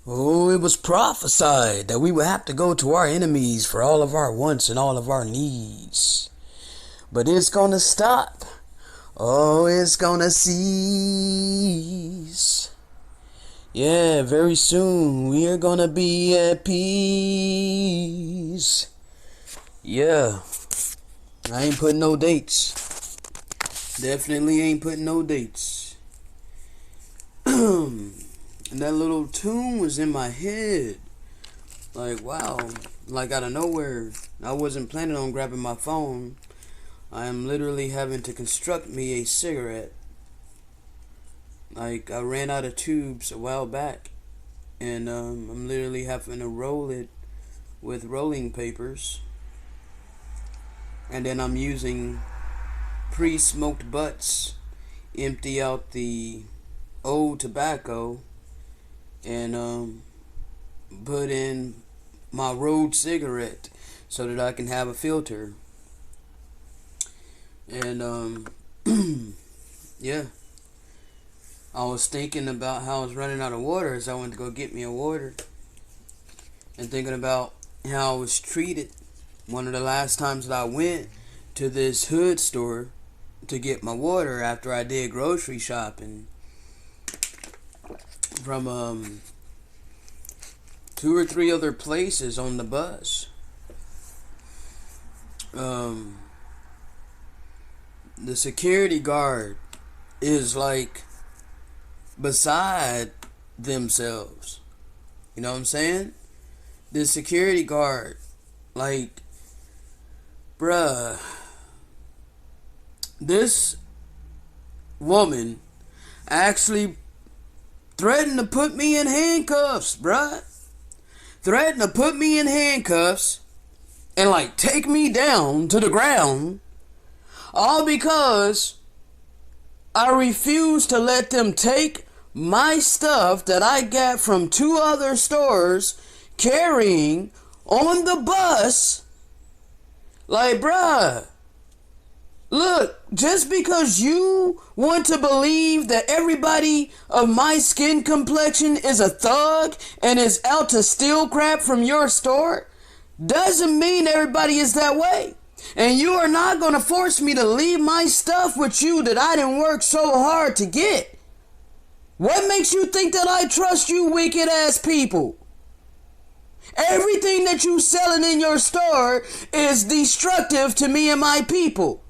Oh, it was prophesied that we would have to go to our enemies for all of our wants and all of our needs. But it's gonna stop. Oh, it's gonna cease. Yeah, very soon we are gonna be at peace. Yeah, I ain't putting no dates. Definitely ain't putting no dates. And that little tune was in my head. Like, wow. Like, out of nowhere. I wasn't planning on grabbing my phone. I am literally having to construct me a cigarette. Like, I ran out of tubes a while back. And I'm literally having to roll it with rolling papers. And then I'm using pre-smoked butts. Empty out the old tobacco. And put in my rolled cigarette so that I can have a filter. And yeah, I was thinking about how I was running out of water as I went to go get me a water, and thinking about how I was treated one of the last times that I went to this hood store to get my water after I did grocery shopping from 2 or 3 other places on the bus. The security guard is like beside themselves. You know what I'm saying? The security guard, like, bruh, this woman actually threatened to put me in handcuffs, bruh. Threatened to put me in handcuffs and like take me down to the ground, all because I refused to let them take my stuff that I got from 2 other stores carrying on the bus. Like, bruh, look, just because you want to believe that everybody of my skin complexion is a thug and is out to steal crap from your store, doesn't mean everybody is that way. And you are not going to force me to leave my stuff with you that I didn't work so hard to get. What makes you think that I trust you wicked ass people? Everything that you selling in your store is destructive to me and my people.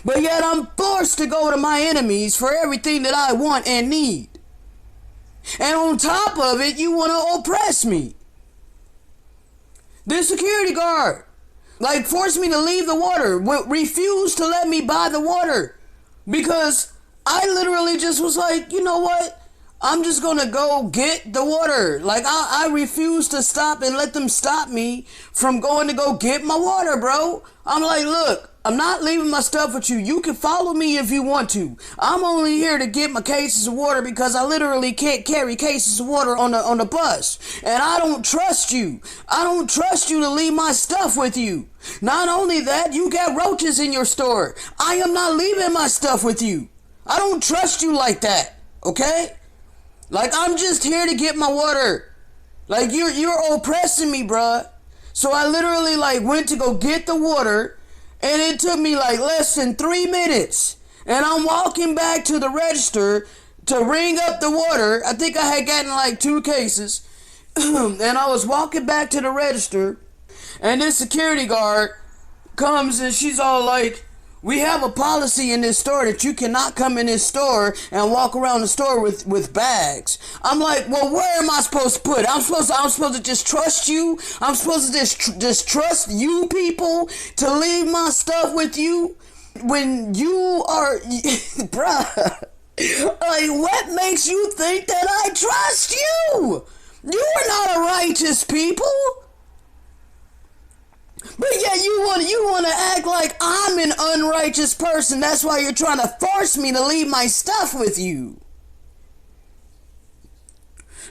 But yet I'm forced to go to my enemies for everything that I want and need. And on top of it, you want to oppress me. The security guard, like, forced me to leave the water, refused to let me buy the water, because I literally just was like, you know what? I'm just gonna go get the water. Like, I refuse to stop and let them stop me from going to go get my water, bro. I'm like, look, I'm not leaving my stuff with you. You can follow me if you want to. I'm only here to get my cases of water because I literally can't carry cases of water on the bus. And I don't trust you. I don't trust you to leave my stuff with you. Not only that, you got roaches in your store. I am not leaving my stuff with you. I don't trust you like that, okay? Like, I'm just here to get my water. Like, you're oppressing me, bruh. So I literally, like, went to go get the water, and it took me, like, less than 3 minutes. And I'm walking back to the register to ring up the water. I think I had gotten, like, 2 cases. And I was walking back to the register, and this security guard comes, and she's all like, we have a policy in this store that you cannot come in this store and walk around the store with bags. I'm like, well, where am I supposed to put it? I'm supposed to just trust you? I'm supposed to just trust you people to leave my stuff with you when you are, bruh. Like, what makes you think that I trust you? You are not a righteous people. But yeah, you want to act like I'm an unrighteous person. That's why you're trying to force me to leave my stuff with you.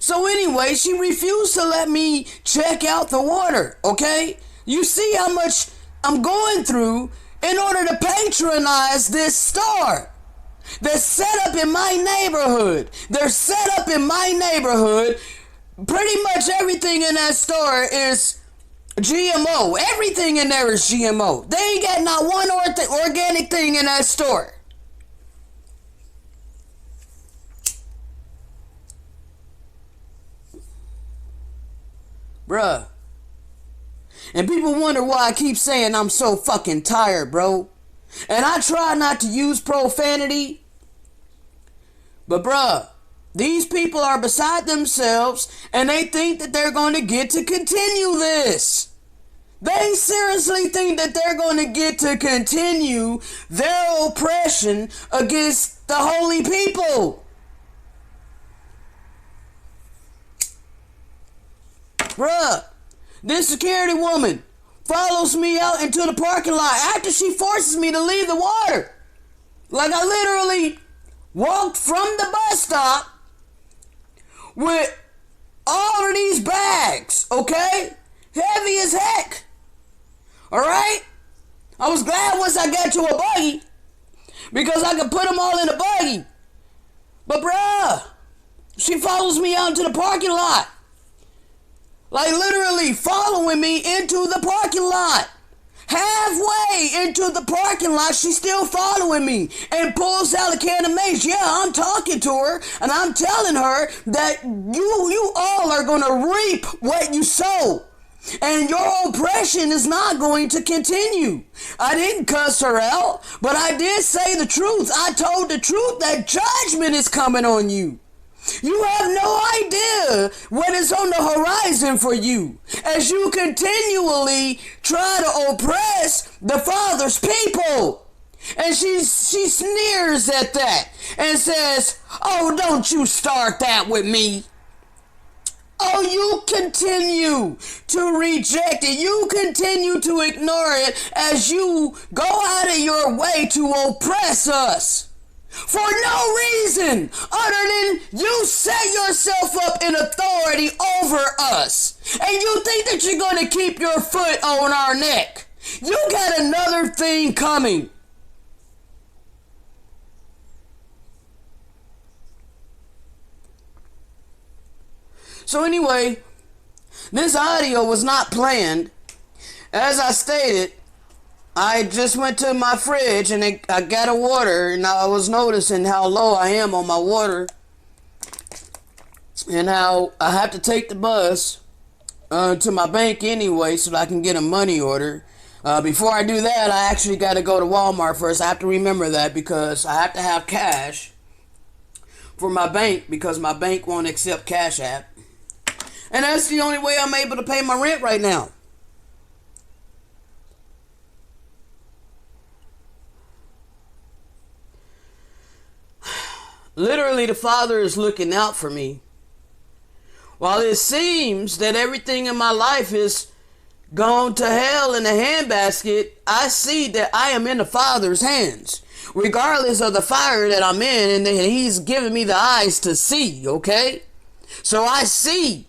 So anyway, she refused to let me check out the water, okay? You see how much I'm going through in order to patronize this store. They're set up in my neighborhood. They're set up in my neighborhood. Pretty much everything in that store is GMO. Everything in there is GMO. They ain't got not one organic thing in that store. Bruh. And people wonder why I keep saying I'm so fucking tired, bro. And I try not to use profanity. But bruh, these people are beside themselves and they think that they're going to get to continue this. They seriously think that they're going to get to continue their oppression against the holy people. Bruh, this security woman follows me out into the parking lot after she forces me to leave the water. Like I literally walked from the bus stop with all of these bags, okay? Heavy as heck. Alright? I was glad once I got to a buggy because I could put them all in a buggy. But bruh, she follows me out into the parking lot. Like literally following me into the parking lot. Halfway into the parking lot, she's still following me and pulls out a can of Mace. Yeah, I'm talking to her and I'm telling her that you all are going to reap what you sow. And your oppression is not going to continue. I didn't cuss her out, but I did say the truth. I told the truth that judgment is coming on you. You have no idea what is on the horizon for you as you continually try to oppress the Father's people. And she sneers at that and says, oh, don't you start that with me. Oh, you continue to reject it. You continue to ignore it as you go out of your way to oppress us. For no reason other than you set yourself up in authority over us. And you think that you're going to keep your foot on our neck. You got another thing coming. So anyway, this audio was not planned. As I stated, I just went to my fridge and I got a water and I was noticing how low I am on my water and how I have to take the bus to my bank anyway so that I can get a money order. Before I do that, I actually got to go to Walmart first. I have to remember that because I have to have cash for my bank because my bank won't accept Cash App. And that's the only way I'm able to pay my rent right now. Literally, the Father is looking out for me. While it seems that everything in my life is gone to hell in a handbasket, I see that I am in the Father's hands. Regardless of the fire that I'm in, and He's given me the eyes to see, okay? So I see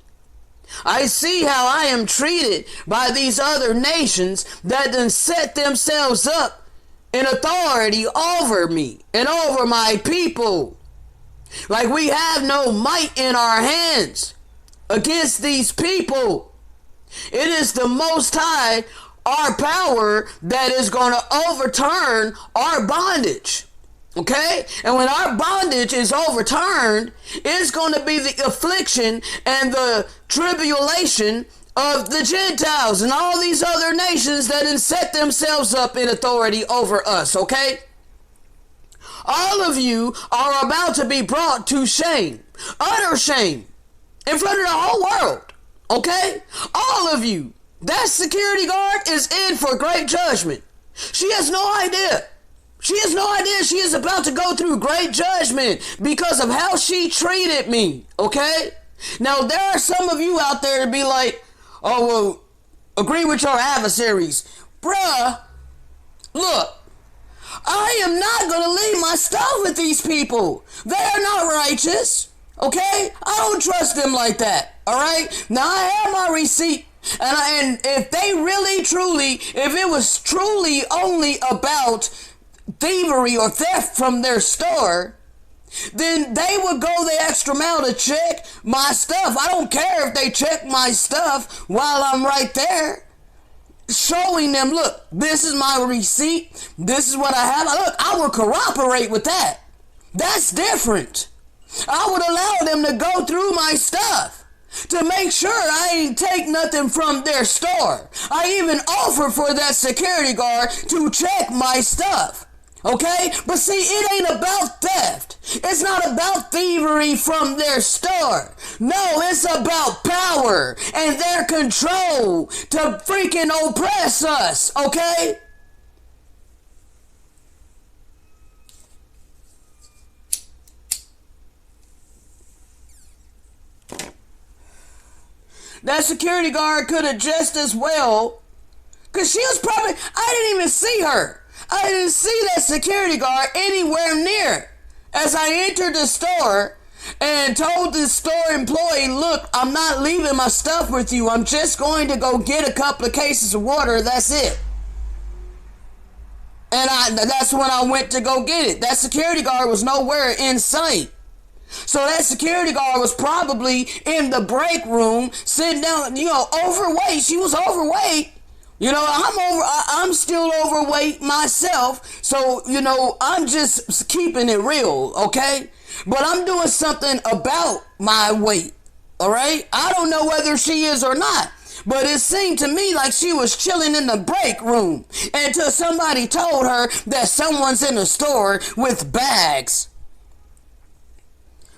how I am treated by these other nations that then set themselves up in authority over me and over my people. Like we have no might in our hands against these people. It is the Most High, our power, that is going to overturn our bondage. Okay? And when our bondage is overturned, it's going to be the affliction and the tribulation of the Gentiles and all these other nations that have set themselves up in authority over us. Okay? All of you are about to be brought to shame, utter shame, in front of the whole world. Okay? All of you. That security guard is in for great judgment. She has no idea. She has no idea she is about to go through great judgment because of how she treated me. Okay? Now, there are some of you out there to be like, oh, well, agree with your adversaries. Bruh, look. I am not going to leave my stuff with these people. They are not righteous. Okay? I don't trust them like that. Alright? Now I have my receipt. And if they really truly, if it was truly only about thievery or theft from their store, then they would go the extra mile to check my stuff. I don't care if they check my stuff while I'm right there, showing them, look, this is my receipt, this is what I have. Look, I would cooperate with that. That's different. I would allow them to go through my stuff to make sure I ain't take nothing from their store. I even offer for that security guard to check my stuff. Okay? But see, it ain't about theft. It's not about thievery from their store. No, it's about power and their control to freaking oppress us. Okay? That security guard could have just as well, because she was probably, I didn't even see her. I didn't see that security guard anywhere near as I entered the store and told the store employee, look, I'm not leaving my stuff with you. I'm just going to go get a couple of cases of water. That's it. And that's when I went to go get it. That security guard was nowhere in sight. So that security guard was probably in the break room, sitting down, overweight. She was overweight. I'm still overweight myself. So, I'm just keeping it real, okay? But I'm doing something about my weight, all right? I don't know whether she is or not. But it seemed to me like she was chilling in the break room until somebody told her that someone's in the store with bags.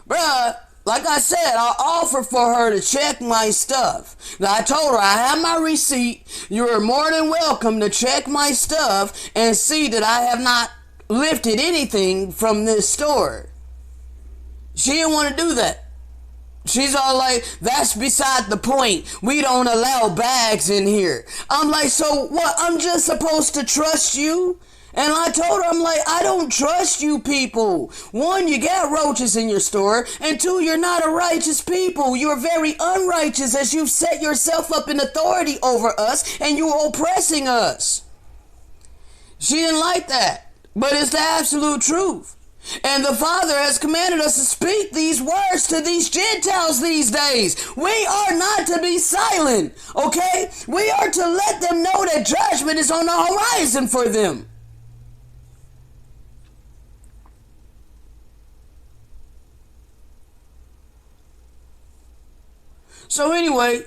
Bruh, like I said, I offered for her to check my stuff. Now, I told her I have my receipt. You're more than welcome to check my stuff and see that I have not lifted anything from this store. She didn't want to do that. She's all like, that's beside the point. We don't allow bags in here. I'm like, so what? I'm just supposed to trust you? And I told her, I'm like, I don't trust you people. One, you got roaches in your store. And two, you're not a righteous people. You're very unrighteous as you've set yourself up in authority over us and you're oppressing us. She didn't like that. But it's the absolute truth. And the Father has commanded us to speak these words to these Gentiles these days. We are not to be silent, okay? We are to let them know that judgment is on the horizon for them. So anyway,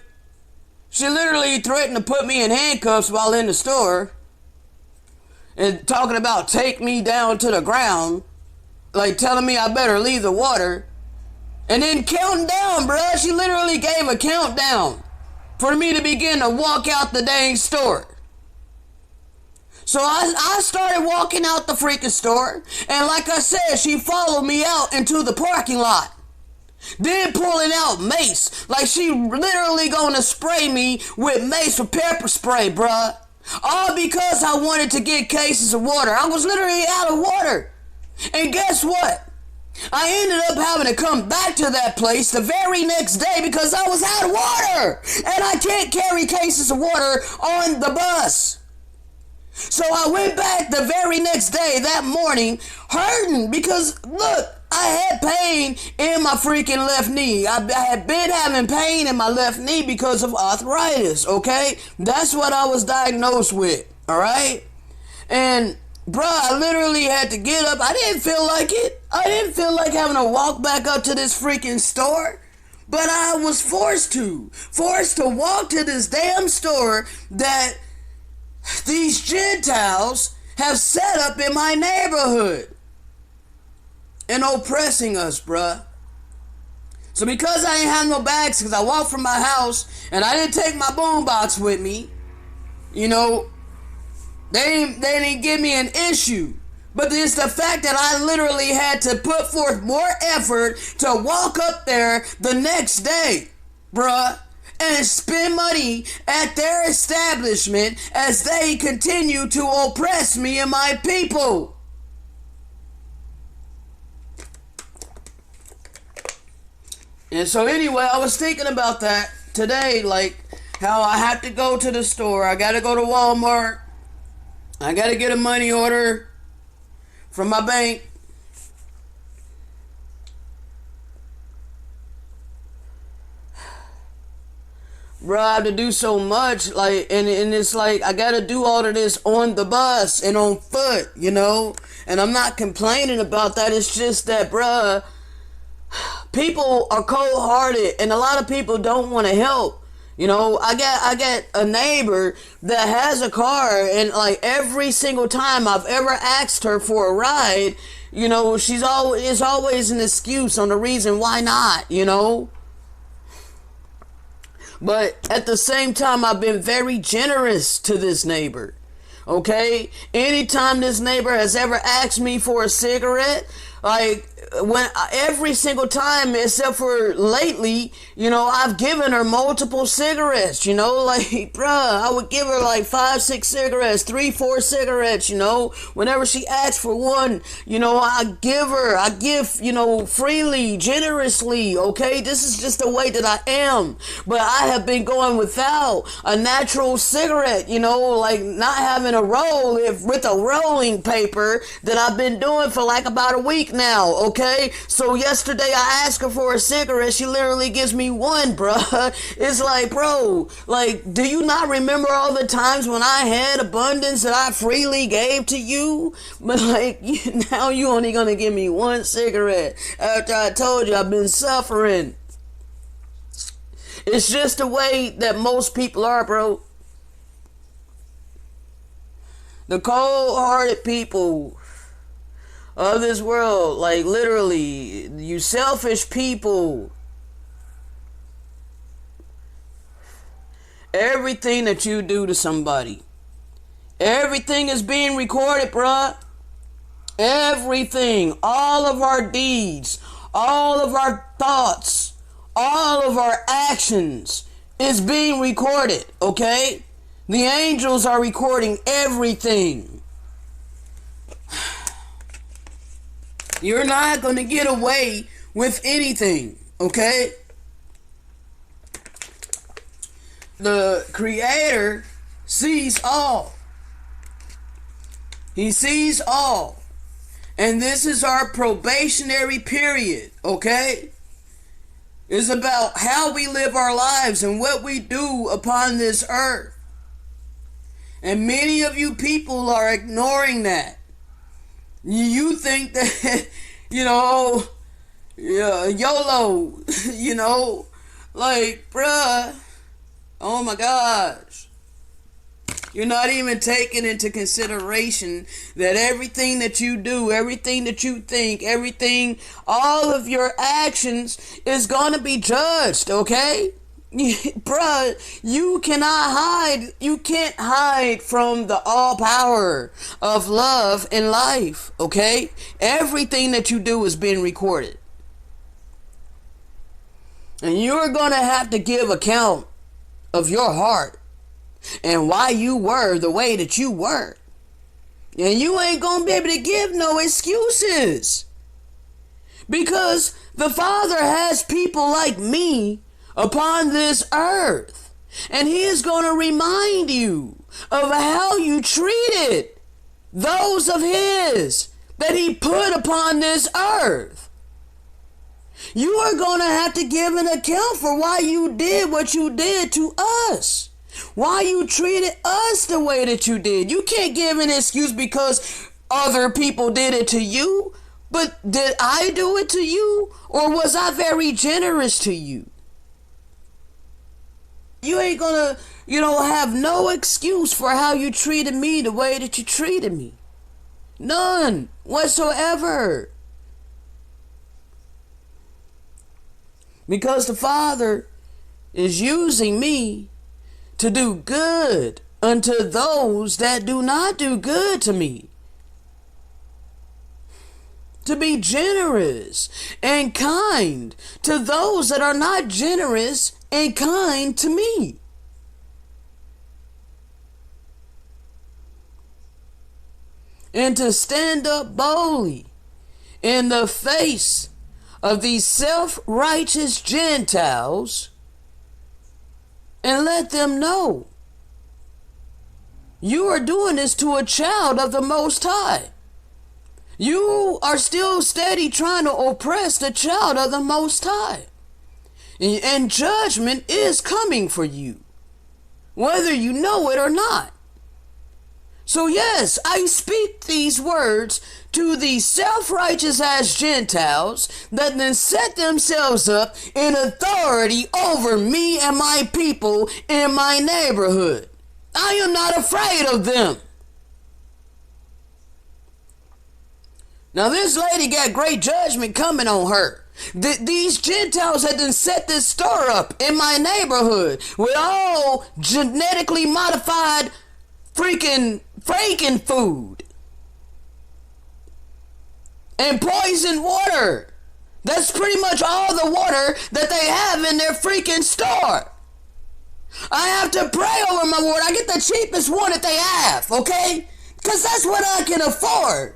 she literally threatened to put me in handcuffs while in the store and talking about take me down to the ground, like telling me I better leave the water, and then counting down, bruh. She literally gave a countdown for me to begin to walk out the dang store. So I started walking out the freaking store, and like I said, she followed me out into the parking lot. Then pulling out Mace, like she literally gonna spray me with Mace or pepper spray, bruh. All because I wanted to get cases of water. I was literally out of water. And guess what? I ended up having to come back to that place the very next day because I was out of water. And I can't carry cases of water on the bus. So I went back the very next day, that morning, hurting because, look, I had pain in my freaking left knee. I had been having pain in my left knee because of arthritis, okay? That's what I was diagnosed with, all right? And, bruh, I literally had to get up. I didn't feel like it. I didn't feel like having to walk back up to this freaking store. But I was forced to walk to this damn store that these Gentiles have set up in my neighborhood and oppressing us, bruh. So because I ain't have no bags, because I walked from my house and I didn't take my boombox with me, they didn't give me an issue. But it's the fact that I literally had to put forth more effort to walk up there the next day, bruh, and spend money at their establishment as they continue to oppress me and my people. And so anyway, I was thinking about that today, like how I have to go to the store. I got to go to Walmart. I got to get a money order. from my bank. Bro, I have to do so much, like, and it's like, I gotta do all of this on the bus and on foot, you know? And I'm not complaining about that, it's just that, bruh, people are cold-hearted, and a lot of people don't want to help. You know, I got a neighbor that has a car, and like every single time I've ever asked her for a ride, you know, it's always an excuse on the reason why not, you know? But at the same time, I've been very generous to this neighbor. Okay? Anytime this neighbor has ever asked me for a cigarette, like, every single time except for lately, you know, I've given her multiple cigarettes, you know, like, bruh, I would give her like 5, 6 cigarettes, 3, 4 cigarettes, you know, whenever she asks for one, you know, I give, you know, freely, generously, okay? This is just the way that I am. But I have been going without a natural cigarette, you know, like not having a roll with a rolling paper that I've been doing for like about a week now, okay? So yesterday I asked her for a cigarette. She literally gives me one, bruh. It's like, bro, like, do you not remember all the times when I had abundance that I freely gave to you? But like, now you only gonna give me one cigarette after I told you I've been suffering. It's just the way that most people are, bro. The cold-hearted people of this world, like literally, you selfish people. Everything that you do to somebody, everything is being recorded, bruh. Everything, all of our deeds, all of our thoughts, all of our actions is being recorded, okay? The angels are recording everything. You're not going to get away with anything, okay? The Creator sees all. He sees all. And this is our probationary period, okay? It's about how we live our lives and what we do upon this earth. And many of you people are ignoring that. You think that, you know, YOLO, you know, like, bruh, oh my gosh. You're not even taking into consideration that everything that you do, everything that you think, everything, all of your actions is going to be judged, okay? Bruh, you cannot hide. You can't hide from the all power of love and life, okay? Everything that you do is being recorded. And you're going to have to give account of your heart and why you were the way that you were. And you ain't going to be able to give no excuses. Because the Father has people like me upon this earth, and He is going to remind you of how you treated those of His that He put upon this earth. You are going to have to give an account for why you did what you did to us, why you treated us the way that you did. You can't give an excuse because other people did it to you. But did I do it to you, or was I very generous to you? You ain't gonna, have no excuse for how you treated me the way that you treated me. None whatsoever. Because the Father is using me to do good unto those that do not do good to me. To be generous and kind to those that are not generous and kind to me. And to stand up boldly in the face of these self-righteous Gentiles and let them know you are doing this to a child of the Most High. You are still steady trying to oppress the child of the Most High. And judgment is coming for you, whether you know it or not. So yes, I speak these words to these self-righteous ass Gentiles that then set themselves up in authority over me and my people in my neighborhood. I am not afraid of them. Now this lady got great judgment coming on her. These Gentiles had then set this store up in my neighborhood with all genetically modified freaking food and poisoned water. That's pretty much all the water that they have in their freaking store. I have to pray over my water. I get the cheapest one that they have, okay? Because that's what I can afford.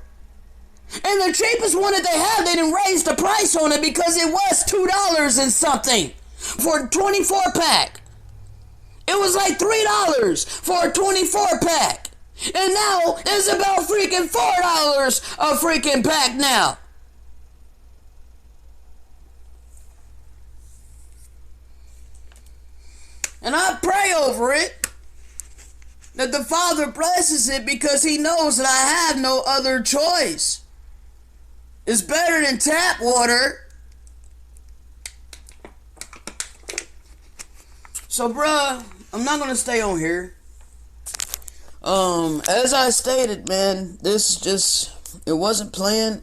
And the cheapest one that they have, they didn't raise the price on it because it was $2 and something for a 24 pack. It was like $3 for a 24 pack. And now it's about freaking $4 a freaking pack now. And I pray over it that the Father blesses it because He knows that I have no other choice. It's better than tap water. So, bruh, I'm not gonna stay on here. As I stated, man, it wasn't planned,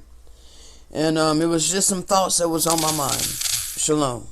and it was just some thoughts that was on my mind. Shalom.